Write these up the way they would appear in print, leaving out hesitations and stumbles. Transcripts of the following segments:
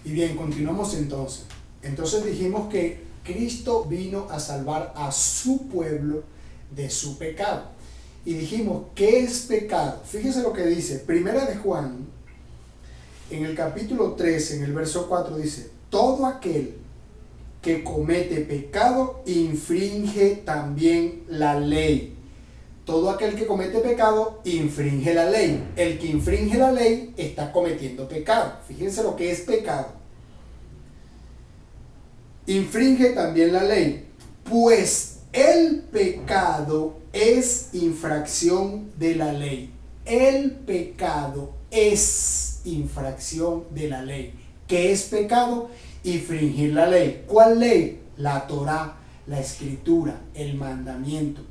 Y bien, continuamos entonces. Entonces dijimos que Cristo vino a salvar a su pueblo de su pecado. Y dijimos, ¿qué es pecado? Fíjese lo que dice, Primera de Juan, en el capítulo 13, en el verso 4, dice, todo aquel que comete pecado infringe también la ley. Todo aquel que comete pecado infringe la ley. El que infringe la ley está cometiendo pecado. Fíjense lo que es pecado. Infringe también la ley, pues el pecado es infracción de la ley. El pecado es infracción de la ley. ¿Qué es pecado? Infringir la ley. ¿Cuál ley? La Torá, la escritura, el mandamiento.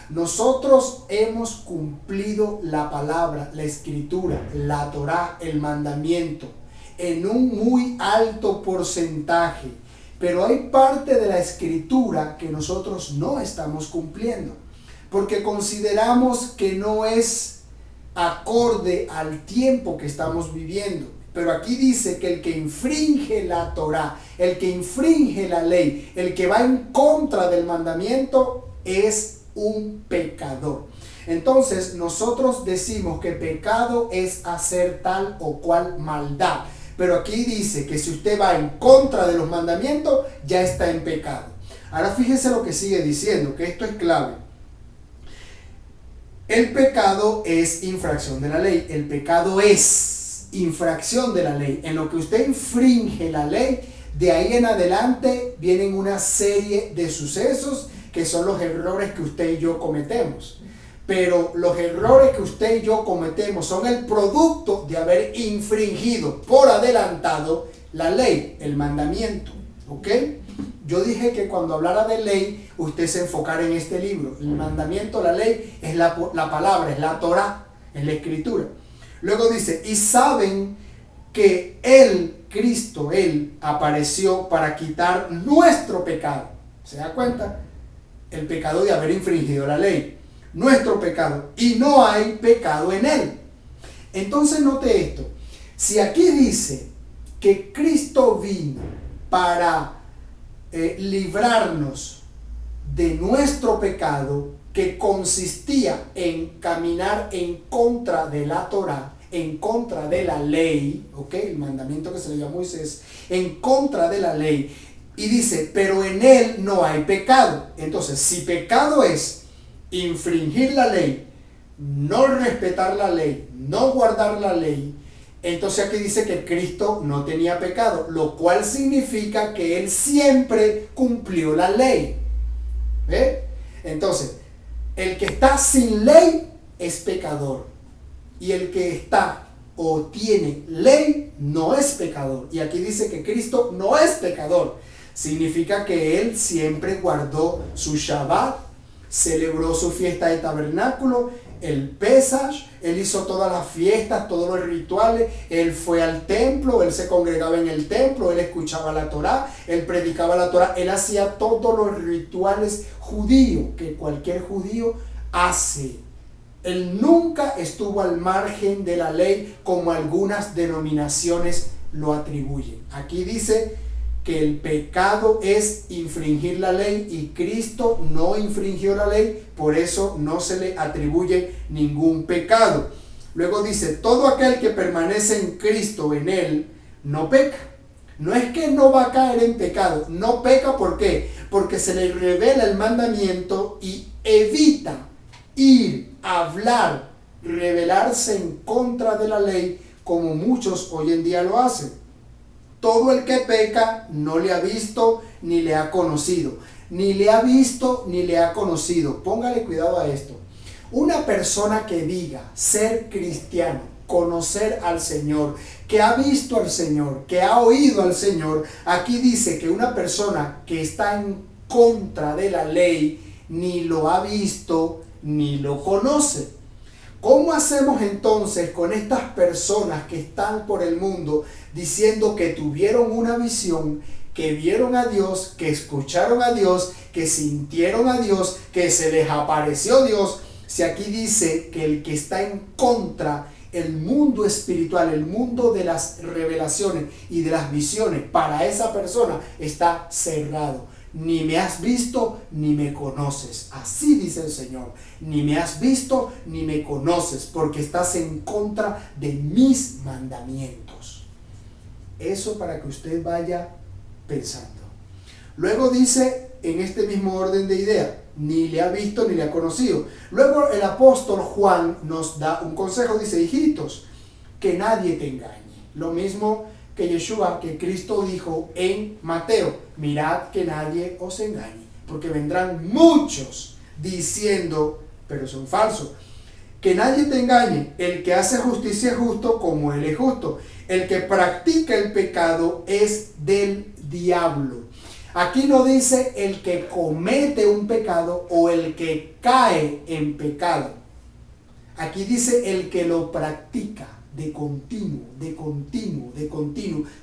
Nosotros hemos cumplido la palabra, la escritura, la Torá, el mandamiento, en un muy alto porcentaje. Pero hay parte de la escritura que nosotros no estamos cumpliendo, porque consideramos que no es acorde al tiempo que estamos viviendo. Pero aquí dice que el que infringe la Torá, el que infringe la ley, el que va en contra del mandamiento es un pecador. Entonces nosotros decimos que pecado es hacer tal o cual maldad. Pero aquí dice que si usted va en contra de los mandamientos, ya está en pecado. Ahora fíjese lo que sigue diciendo, que esto es clave. El pecado es infracción de la ley. El pecado es infracción de la ley. En lo que usted infringe la ley, de ahí en adelante vienen una serie de sucesos que son los errores que usted y yo cometemos. Pero los errores que usted y yo cometemos son el producto de haber infringido por adelantado la ley, el mandamiento. ¿Ok? Yo dije que cuando hablara de ley, usted se enfocara en este libro. El mandamiento, la ley, es la palabra, es la Torá, es la escritura. Luego dice, y saben que Él, Cristo, Él apareció para quitar nuestro pecado. ¿Se da cuenta? El pecado de haber infringido la ley. Nuestro pecado, y no hay pecado en Él. Entonces note esto, si aquí dice que Cristo vino para librarnos de nuestro pecado, que consistía en caminar en contra de la Torá, en contra de la ley, ¿ok? El mandamiento que se le dio a Moisés, en contra de la ley, y dice, pero en Él no hay pecado. Entonces, si pecado es infringir la ley, no respetar la ley, no guardar la ley, entonces aquí dice que Cristo no tenía pecado, lo cual significa que Él siempre cumplió la ley. ¿Ve? Entonces, el que está sin ley es pecador, y el que está o tiene ley no es pecador. Y aquí dice que Cristo no es pecador, significa que Él siempre guardó su Shabbat, celebró su fiesta de tabernáculo, el Pesach, Él hizo todas las fiestas, todos los rituales, Él fue al templo, Él se congregaba en el templo, Él escuchaba la Torá, Él predicaba la Torá, Él hacía todos los rituales judíos que cualquier judío hace. Él nunca estuvo al margen de la ley como algunas denominaciones lo atribuyen. Aquí dice que el pecado es infringir la ley y Cristo no infringió la ley, por eso no se le atribuye ningún pecado. Luego dice, todo aquel que permanece en Cristo, en Él, no peca. No es que no va a caer en pecado, no peca. ¿Por qué? Porque se le revela el mandamiento y evita ir, hablar, rebelarse en contra de la ley como muchos hoy en día lo hacen. Todo el que peca no le ha visto ni le ha conocido. Ni le ha visto ni le ha conocido. Póngale cuidado a esto. Una persona que diga ser cristiano, conocer al Señor, que ha visto al Señor, que ha oído al Señor, aquí dice que una persona que está en contra de la ley ni lo ha visto ni lo conoce. ¿Cómo hacemos entonces con estas personas que están por el mundo diciendo que tuvieron una visión, que vieron a Dios, que escucharon a Dios, que sintieron a Dios, que se les apareció Dios? Si aquí dice que el que está en contra el mundo espiritual, el mundo de las revelaciones y de las visiones, para esa persona está cerrado. Ni me has visto, ni me conoces. Así dice el Señor. Ni me has visto, ni me conoces, porque estás en contra de mis mandamientos. Eso para que usted vaya pensando. Luego dice, en este mismo orden de idea, ni le ha visto ni le ha conocido. Luego el apóstol Juan nos da un consejo, dice: hijitos, que nadie te engañe. Lo mismo que Yeshua, que Cristo dijo en Mateo: mirad que nadie os engañe, porque vendrán muchos diciendo, pero son falsos. Que nadie te engañe. El que hace justicia es justo como él es justo. El que practica el pecado es del diablo. Aquí no dice el que comete un pecado o el que cae en pecado. Aquí dice el que lo practica de continuo,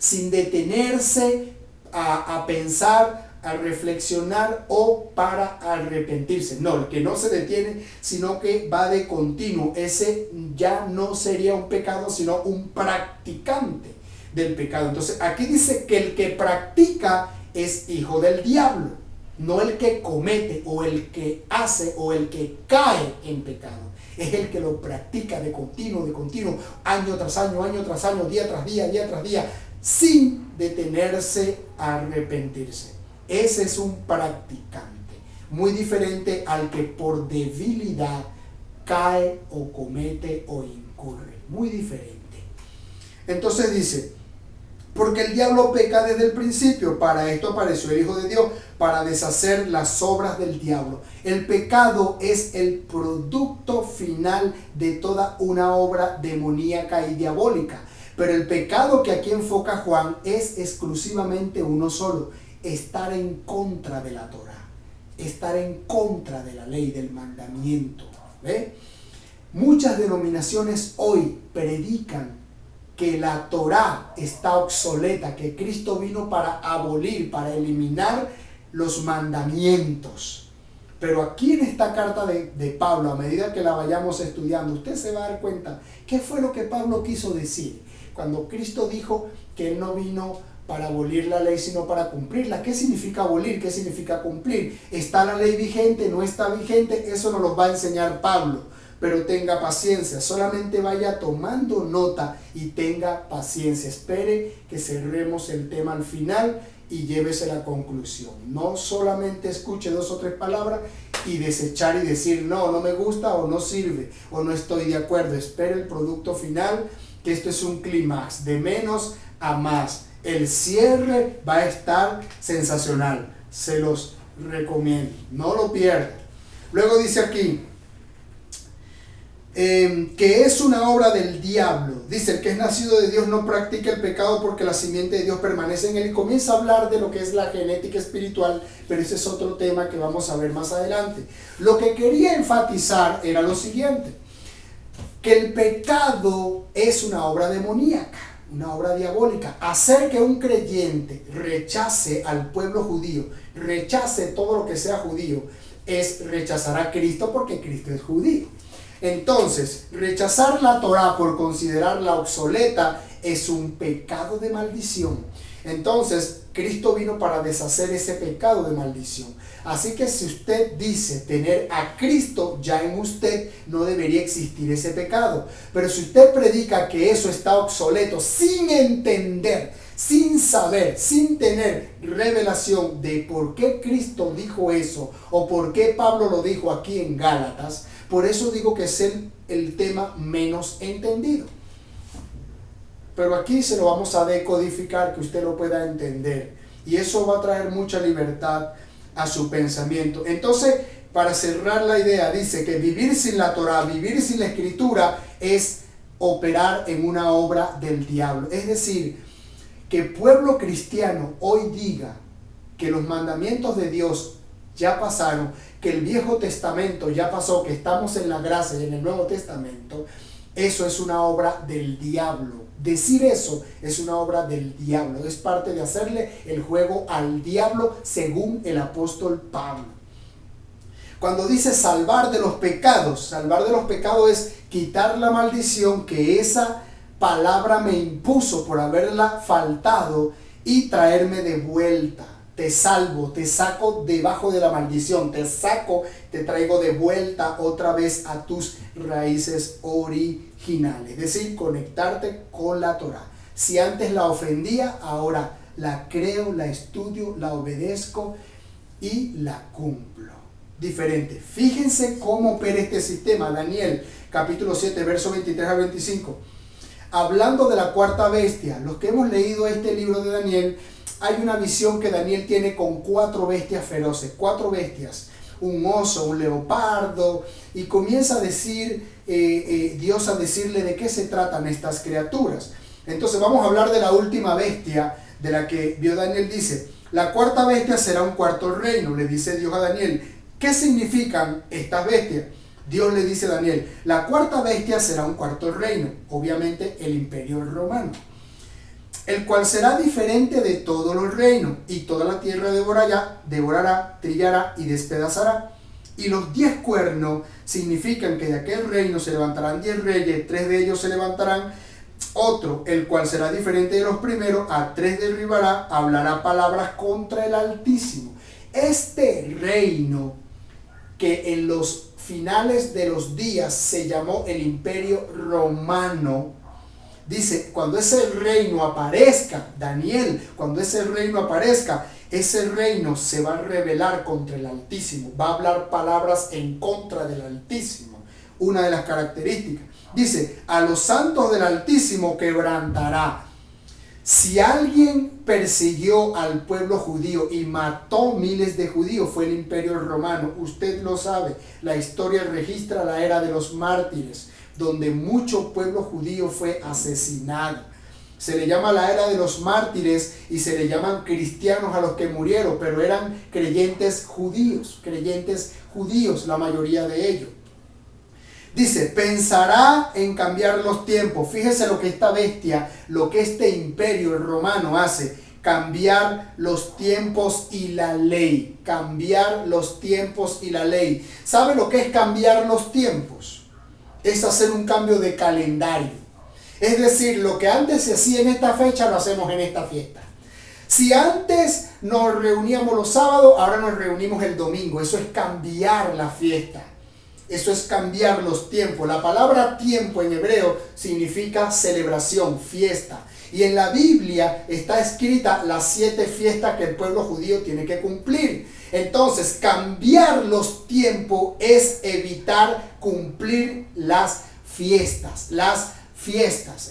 sin detenerse a pensar, a reflexionar o para arrepentirse. No, el que no se detiene, sino que va de continuo. Ese ya no sería un pecado, sino un practicante del pecado. Entonces aquí dice que el que practica es hijo del diablo, no el que comete o el que hace o el que cae en pecado. Es el que lo practica de continuo, año tras año, día tras día, sin detenerse a arrepentirse. Ese es un practicante, muy diferente al que por debilidad cae o comete o incurre. Muy diferente. Entonces dice: porque el diablo peca desde el principio. Para esto apareció el Hijo de Dios, para deshacer las obras del diablo. El pecado es el producto final de toda una obra demoníaca y diabólica. Pero el pecado que aquí enfoca Juan es exclusivamente uno solo: estar en contra de la Torá, estar en contra de la ley, del mandamiento. ¿Ve? Muchas denominaciones hoy predican que la Torá está obsoleta, que Cristo vino para abolir, para eliminar los mandamientos. Pero aquí en esta carta de Pablo, a medida que la vayamos estudiando, usted se va a dar cuenta qué fue lo que Pablo quiso decir cuando Cristo dijo que él no vino para abolir la ley, sino para cumplirla. ¿Qué significa abolir? ¿Qué significa cumplir? ¿Está la ley vigente? ¿No está vigente? Eso nos lo va a enseñar Pablo. Pero tenga paciencia, solamente vaya tomando nota y tenga paciencia. Espere que cerremos el tema al final y llévese a la conclusión. No solamente escuche 2 o 3 palabras y desechar y decir no me gusta o no sirve o no estoy de acuerdo. Espere el producto final, que esto es un clímax, de menos a más. El cierre va a estar sensacional, se los recomiendo, no lo pierdan. Luego dice aquí, que es una obra del diablo. Dice: el que es nacido de Dios no practica el pecado, porque la simiente de Dios permanece en él. Y comienza a hablar de lo que es la genética espiritual, pero ese es otro tema que vamos a ver más adelante. Lo que quería enfatizar era lo siguiente: que el pecado es una obra demoníaca, una obra diabólica. Hacer que un creyente rechace al pueblo judío, rechace todo lo que sea judío, es rechazar a Cristo, porque Cristo es judío. Entonces, rechazar la Torá por considerarla obsoleta es un pecado de maldición. Entonces, Cristo vino para deshacer ese pecado de maldición. Así que si usted dice tener a Cristo ya en usted, no debería existir ese pecado. Pero si usted predica que eso está obsoleto, sin entender, sin saber, sin tener revelación de por qué Cristo dijo eso o por qué Pablo lo dijo aquí en Gálatas, por eso digo que es el tema menos entendido. Pero aquí se lo vamos a decodificar, que usted lo pueda entender. Y eso va a traer mucha libertad a su pensamiento. Entonces, para cerrar la idea, dice que vivir sin la Torá, vivir sin la Escritura, es operar en una obra del diablo. Es decir, que el pueblo cristiano hoy diga que los mandamientos de Dios ya pasaron, que el Viejo Testamento ya pasó, que estamos en la gracia y en el Nuevo Testamento, eso es una obra del diablo. Decir eso es una obra del diablo, es parte de hacerle el juego al diablo, según el apóstol Pablo. Cuando dice salvar de los pecados es quitar la maldición que esa palabra me impuso por haberla faltado y traerme de vuelta. Te salvo, te saco debajo de la maldición, te saco, te traigo de vuelta otra vez a tus raíces originales. Es decir, conectarte con la Torá. Si antes la ofendía, ahora la creo, la estudio, la obedezco y la cumplo. Diferente. Fíjense cómo opera este sistema. Daniel, capítulo 7, verso 23 al 25. Hablando de la cuarta bestia, los que hemos leído este libro de Daniel, hay una visión que Daniel tiene con 4 bestias feroces, 4 bestias, un oso, un leopardo, y comienza a decir, Dios a decirle de qué se tratan estas criaturas. Entonces vamos a hablar de la última bestia de la que vio Daniel. Dice, la cuarta bestia será un cuarto reino, le dice Dios a Daniel. ¿Qué significan estas bestias? Dios le dice a Daniel, la cuarta bestia será un cuarto reino, obviamente el imperio romano, el cual será diferente de todos los reinos, y toda la tierra devorará, trillará y despedazará. Y los 10 cuernos significan que de aquel reino se levantarán 10 reyes, 3 de ellos se levantarán, otro, el cual será diferente de los primeros, a 3 derribará, hablará palabras contra el Altísimo. Este reino, que en los finales de los días se llamó el Imperio Romano, dice, cuando ese reino aparezca, Daniel, cuando ese reino aparezca, ese reino se va a rebelar contra el Altísimo, va a hablar palabras en contra del Altísimo. Una de las características, dice, a los santos del Altísimo quebrantará. Si alguien persiguió al pueblo judío y mató miles de judíos, fue el Imperio Romano. Usted lo sabe, la historia registra la era de los mártires, donde mucho pueblo judío fue asesinado. Se le llama la era de los mártires y se le llaman cristianos a los que murieron, pero eran creyentes judíos la mayoría de ellos. Dice, pensará en cambiar los tiempos. Fíjese lo que esta bestia, lo que este imperio romano hace, cambiar los tiempos y la ley. Cambiar los tiempos y la ley. ¿Sabe lo que es cambiar los tiempos? Es hacer un cambio de calendario. Es decir, lo que antes se hacía en esta fecha, lo hacemos en esta fiesta. Si antes nos reuníamos los sábados, ahora nos reunimos el domingo. Eso es cambiar la fiesta. Eso es cambiar los tiempos. La palabra tiempo en hebreo significa celebración, fiesta. Y en la Biblia está escrita las 7 fiestas que el pueblo judío tiene que cumplir. Entonces, cambiar los tiempos es evitar cumplir las fiestas.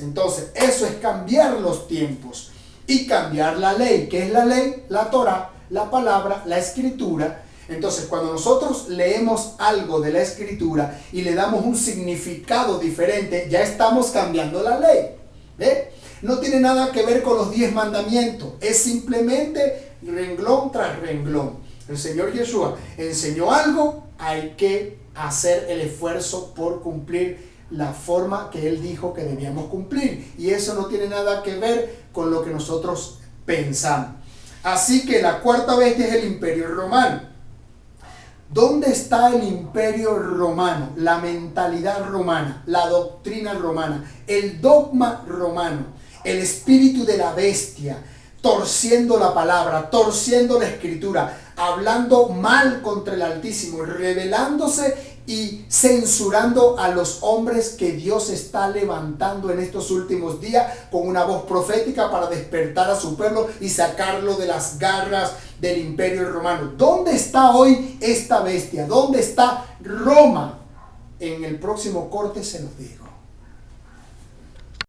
Entonces, eso es cambiar los tiempos. Y cambiar la ley. ¿Qué es la ley? La Torá, la palabra, la escritura. Entonces, cuando nosotros leemos algo de la escritura y le damos un significado diferente, ya estamos cambiando la ley. ¿Ve? No tiene nada que ver con los 10 mandamientos. Es simplemente renglón tras renglón. El Señor Yeshua enseñó algo, hay que hacer el esfuerzo por cumplir la forma que Él dijo que debíamos cumplir. Y eso no tiene nada que ver con lo que nosotros pensamos. Así que la cuarta bestia es el imperio romano. ¿Dónde está el imperio romano? La mentalidad romana, la doctrina romana, el dogma romano, el espíritu de la bestia, torciendo la palabra, torciendo la escritura, hablando mal contra el Altísimo, rebelándose y censurando a los hombres que Dios está levantando en estos últimos días con una voz profética para despertar a su pueblo y sacarlo de las garras del imperio romano. ¿Dónde está hoy esta bestia? ¿Dónde está Roma? En el próximo corte se los digo.